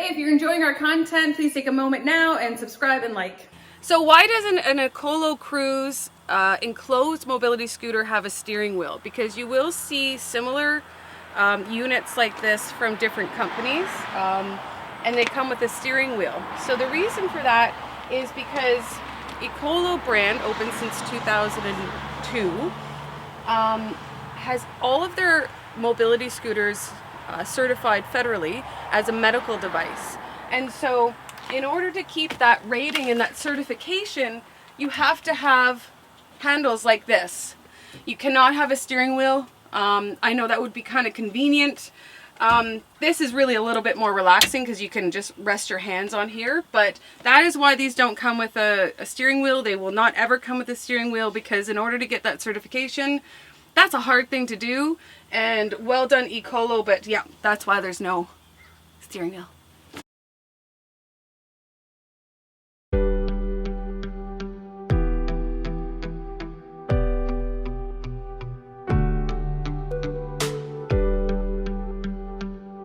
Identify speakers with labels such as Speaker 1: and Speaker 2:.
Speaker 1: Hey, if you're enjoying our content, please take a moment now and subscribe and like.
Speaker 2: So why doesn't an Ecolo Cruise enclosed mobility scooter have a steering wheel? Because you will see similar units like this from different companies, and they come with a steering wheel. So the reason for that is because Ecolo brand, opened since 2002, has all of their mobility scooters certified federally as a medical device. And so in order to keep that rating and that certification, you have to have handles like this. You cannot have a steering wheel. I know that would be kind of convenient. This is really a little bit more relaxing because you can just rest your hands on here, but that is why these don't come with a steering wheel. They will not ever come with a steering wheel, because in order to get that certification, that's a hard thing to do. And well done, Ecolo, but yeah, that's why there's no steering wheel.